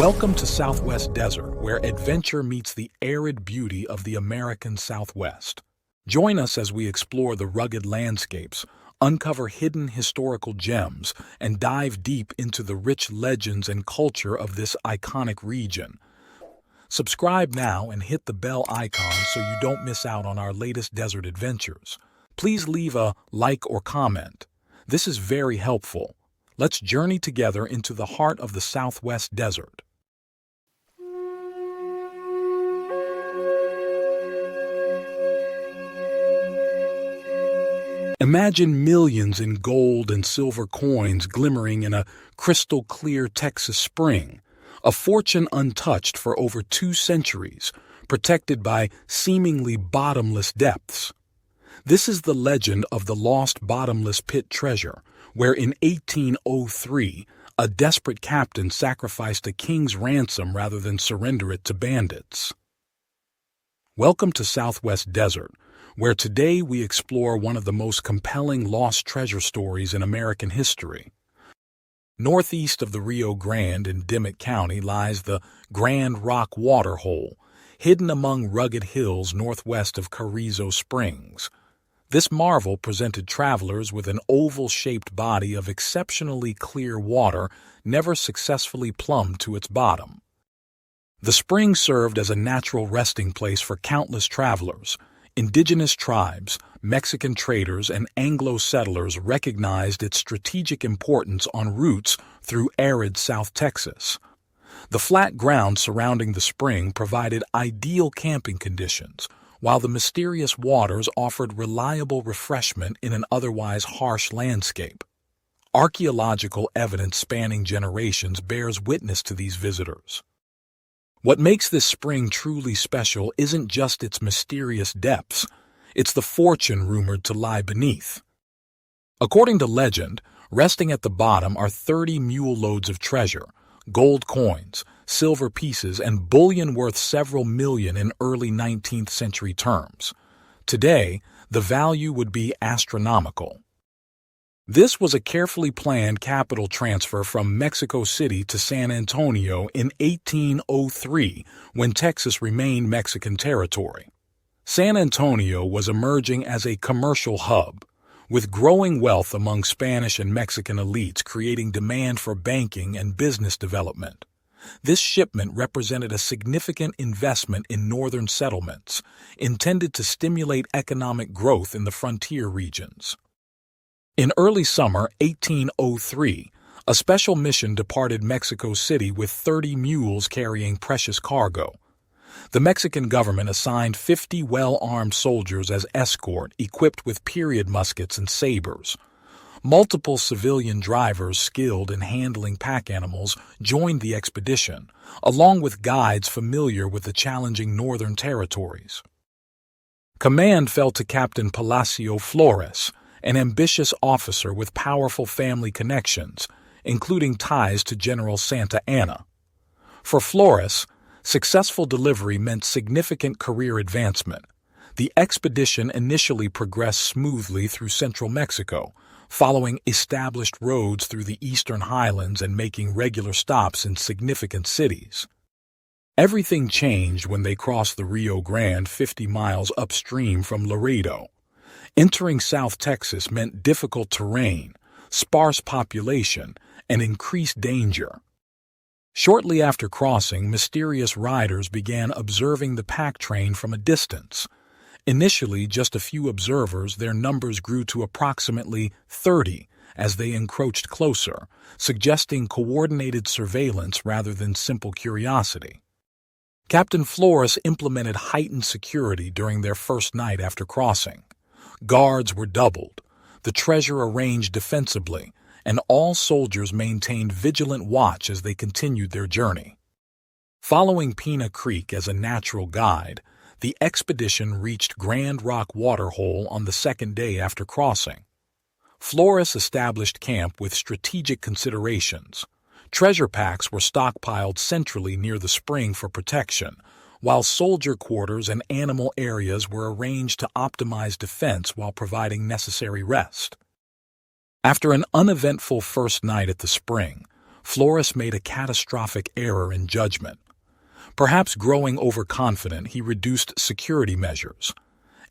Welcome to Southwest Desert, where adventure meets the arid beauty of the American Southwest. Join us as we explore the rugged landscapes, uncover hidden historical gems, and dive deep into the rich legends and culture of this iconic region. Subscribe now and hit the bell icon so you don't miss out on our latest desert adventures. Please leave a like or comment. This is very helpful. Let's journey together into the heart of the Southwest Desert. Imagine millions in gold and silver coins glimmering in a crystal-clear Texas spring, a fortune untouched for over 2 centuries, protected by seemingly bottomless depths. This is the legend of the lost Bottomless Pit Treasure, where in 1803, a desperate captain sacrificed a king's ransom rather than surrender it to bandits. Welcome to Southwest Desert, where today we explore one of the most compelling lost treasure stories in American history. Northeast of the Rio Grande in Dimmit County lies the Grand Rock Waterhole, hidden among rugged hills northwest of Carrizo Springs. This marvel presented travelers with an oval-shaped body of exceptionally clear water never successfully plumbed to its bottom. The spring served as a natural resting place for countless travelers. Indigenous tribes, Mexican traders, and Anglo settlers recognized its strategic importance on routes through arid South Texas. The flat ground surrounding the spring provided ideal camping conditions, while the mysterious waters offered reliable refreshment in an otherwise harsh landscape. Archaeological evidence spanning generations bears witness to these visitors. What makes this spring truly special isn't just its mysterious depths, it's the fortune rumored to lie beneath. According to legend, resting at the bottom are 30 mule-loads of treasure, gold coins, silver pieces, and bullion worth several million in early 19th century terms. Today, the value would be astronomical. This was a carefully planned capital transfer from Mexico City to San Antonio in 1803, when Texas remained Mexican territory. San Antonio was emerging as a commercial hub, with growing wealth among Spanish and Mexican elites creating demand for banking and business development. This shipment represented a significant investment in northern settlements, intended to stimulate economic growth in the frontier regions. In early summer 1803, a special mission departed Mexico City with 30 mules carrying precious cargo. The Mexican government assigned 50 well-armed soldiers as escort, equipped with period muskets and sabers. Multiple civilian drivers skilled in handling pack animals joined the expedition, along with guides familiar with the challenging northern territories. Command fell to Captain Flores, an ambitious officer with powerful family connections, including ties to General Santa Anna. For Flores, successful delivery meant significant career advancement. The expedition initially progressed smoothly through central Mexico, following established roads through the eastern highlands and making regular stops in significant cities. Everything changed when they crossed the Rio Grande 50 miles upstream from Laredo. Entering South Texas meant difficult terrain, sparse population, and increased danger. Shortly after crossing, mysterious riders began observing the pack train from a distance. Initially just a few observers, their numbers grew to approximately 30 as they encroached closer, suggesting coordinated surveillance rather than simple curiosity. Captain Flores implemented heightened security during their first night after crossing. Guards were doubled, the treasure arranged defensively, and all soldiers maintained vigilant watch as they continued their journey. Following Pina Creek as a natural guide, the expedition reached Grand Rock Waterhole on the second day after crossing. Flores established camp with strategic considerations. Treasure packs were stockpiled centrally near the spring for protection, while soldier quarters and animal areas were arranged to optimize defense while providing necessary rest. After an uneventful first night at the spring, Flores made a catastrophic error in judgment. Perhaps growing overconfident, he reduced security measures.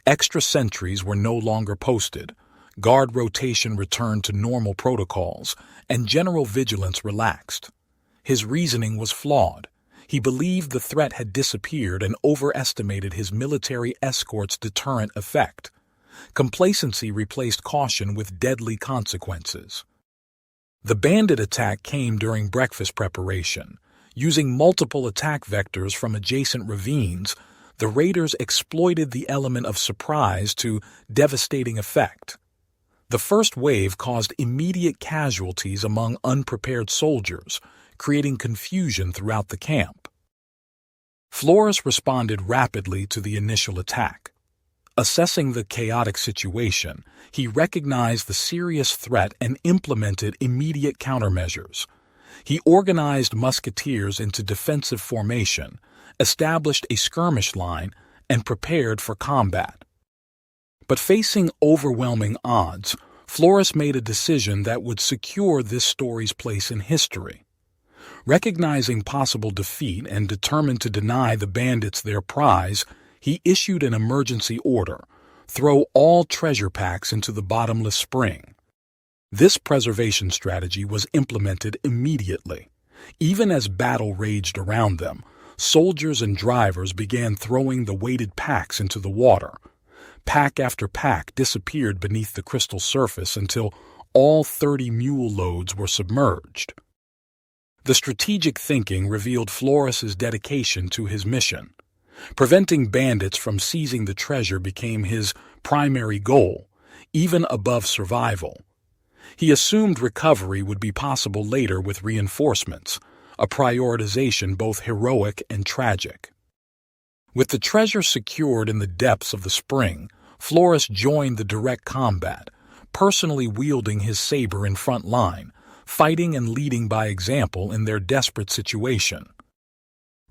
Extra sentries were no longer posted, guard rotation returned to normal protocols, and general vigilance relaxed. His reasoning was flawed. He believed the threat had disappeared and overestimated his military escort's deterrent effect. Complacency replaced caution with deadly consequences. The bandit attack came during breakfast preparation. Using multiple attack vectors from adjacent ravines, the raiders exploited the element of surprise to devastating effect. The first wave caused immediate casualties among unprepared soldiers, creating confusion throughout the camp. Flores responded rapidly to the initial attack. Assessing the chaotic situation, he recognized the serious threat and implemented immediate countermeasures. He organized musketeers into defensive formation, established a skirmish line, and prepared for combat. But facing overwhelming odds, Flores made a decision that would secure this story's place in history. Recognizing possible defeat and determined to deny the bandits their prize, he issued an emergency order: throw all treasure packs into the bottomless spring. This preservation strategy was implemented immediately. Even as battle raged around them, soldiers and drivers began throwing the weighted packs into the water. Pack after pack disappeared beneath the crystal surface until all 30 mule-loads were submerged. The strategic thinking revealed Flores's dedication to his mission. Preventing bandits from seizing the treasure became his primary goal, even above survival. He assumed recovery would be possible later with reinforcements, a prioritization both heroic and tragic. With the treasure secured in the depths of the spring, Flores joined the direct combat, personally wielding his saber in front line, fighting and leading by example in their desperate situation.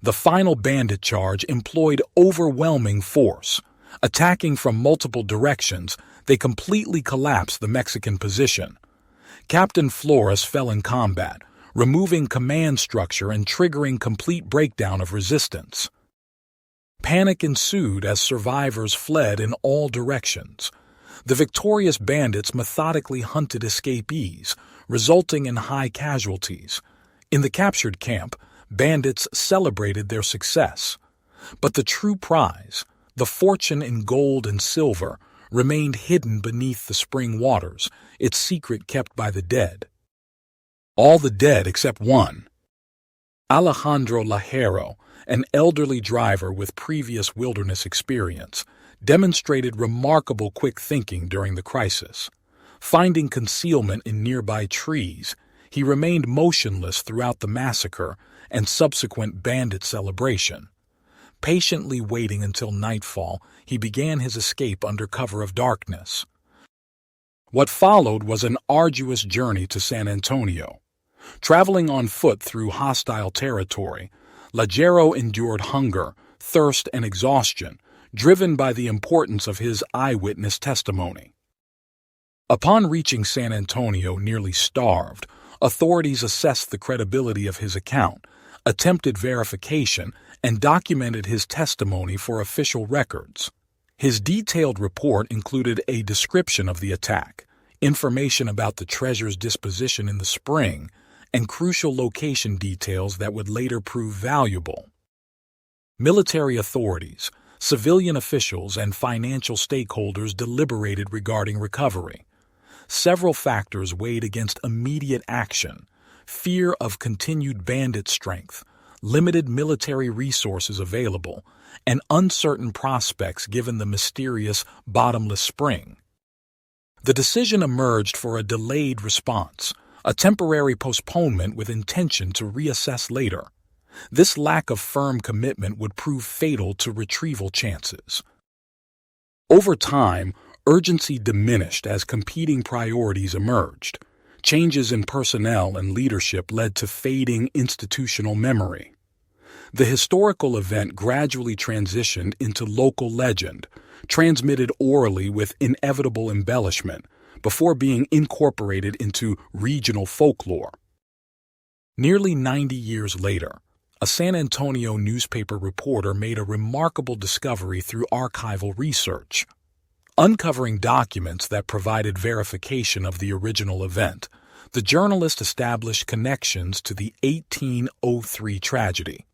The final bandit charge employed overwhelming force. Attacking from multiple directions, they completely collapsed the Mexican position. Captain Flores fell in combat, removing command structure and triggering complete breakdown of resistance. Panic ensued as survivors fled in all directions. The victorious bandits methodically hunted escapees, resulting in high casualties. In the captured camp, bandits celebrated their success. But the true prize, the fortune in gold and silver, remained hidden beneath the spring waters, its secret kept by the dead. All the dead except one. Alejandro Lajero, an elderly driver with previous wilderness experience, demonstrated remarkable quick thinking during the crisis. Finding concealment in nearby trees, he remained motionless throughout the massacre and subsequent bandit celebration. Patiently waiting until nightfall, he began his escape under cover of darkness. What followed was an arduous journey to San Antonio. Traveling on foot through hostile territory, Lajero endured hunger, thirst, and exhaustion, driven by the importance of his eyewitness testimony. Upon reaching San Antonio nearly starved, authorities assessed the credibility of his account, attempted verification, and documented his testimony for official records. His detailed report included a description of the attack, information about the treasure's disposition in the spring, and crucial location details that would later prove valuable. Military authorities, civilian officials, and financial stakeholders deliberated regarding recovery. Several factors weighed against immediate action: fear of continued bandit strength, limited military resources available, and uncertain prospects given the mysterious bottomless spring. The decision emerged for a delayed response, a temporary postponement with intention to reassess later. This lack of firm commitment would prove fatal to retrieval chances. Over time, urgency diminished as competing priorities emerged. Changes in personnel and leadership led to fading institutional memory. The historical event gradually transitioned into local legend, transmitted orally with inevitable embellishment, before being incorporated into regional folklore. Nearly 90 years later, a San Antonio newspaper reporter made a remarkable discovery through archival research. Uncovering documents that provided verification of the original event, the journalist established connections to the 1803 tragedy.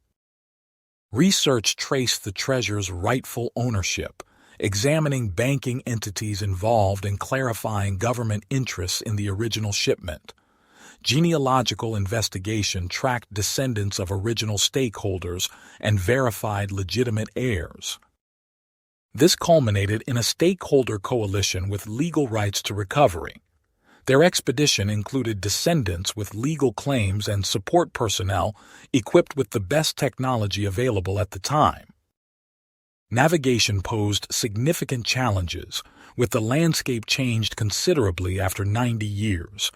Research traced the treasure's rightful ownership, examining banking entities involved and clarifying government interests in the original shipment. Genealogical investigation tracked descendants of original stakeholders and verified legitimate heirs. This culminated in a stakeholder coalition with legal rights to recovery. Their expedition included descendants with legal claims and support personnel equipped with the best technology available at the time. Navigation posed significant challenges, with the landscape changed considerably after 90 years.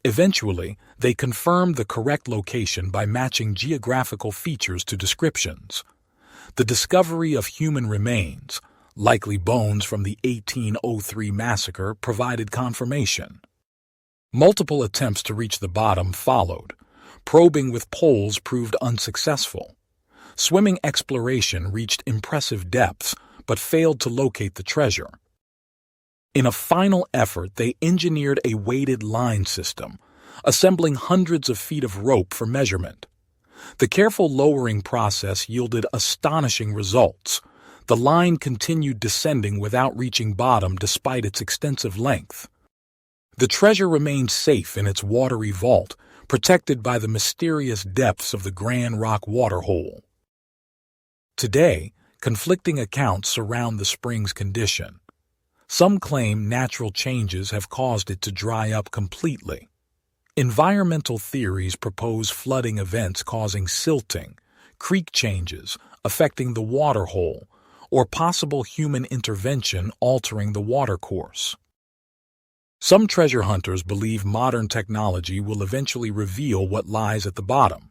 Eventually, they confirmed the correct location by matching geographical features to descriptions. The discovery of human remains, likely bones from the 1803 massacre, provided confirmation. Multiple attempts to reach the bottom followed. Probing with poles proved unsuccessful. Swimming exploration reached impressive depths, but failed to locate the treasure. In a final effort, they engineered a weighted line system, assembling hundreds of feet of rope for measurement. The careful lowering process yielded astonishing results. The line continued descending without reaching bottom despite its extensive length. The treasure remained safe in its watery vault, protected by the mysterious depths of the Grand Rock waterhole. Today, conflicting accounts surround the spring's condition. Some claim natural changes have caused it to dry up completely. Environmental theories propose flooding events causing silting, creek changes affecting the waterhole, or possible human intervention altering the watercourse. Some treasure hunters believe modern technology will eventually reveal what lies at the bottom.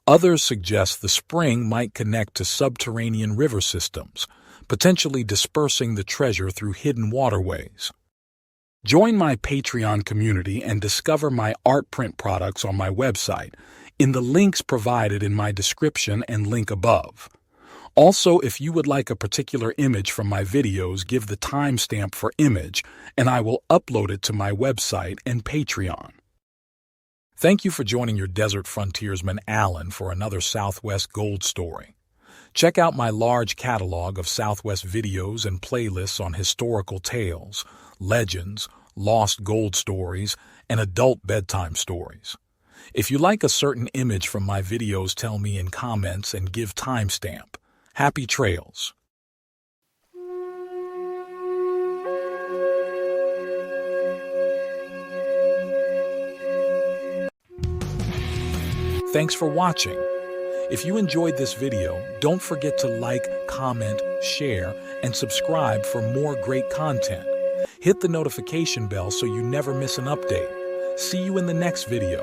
Others suggest the spring might connect to subterranean river systems, potentially dispersing the treasure through hidden waterways. Join my Patreon community and discover my art print products on my website in the links provided in my description and link above. Also, if you would like a particular image from my videos, give the timestamp for image, and I will upload it to my website and Patreon. Thank you for joining your desert frontiersman Alan for another Southwest Gold story. Check out my large catalog of Southwest videos and playlists on historical tales, legends, lost gold stories, and adult bedtime stories. If you like a certain image from my videos, tell me in comments and give timestamp. Happy trails! Thanks for watching. If you enjoyed this video, don't forget to like, comment, share, and subscribe for more great content. Hit the notification bell so you never miss an update. See you in the next video.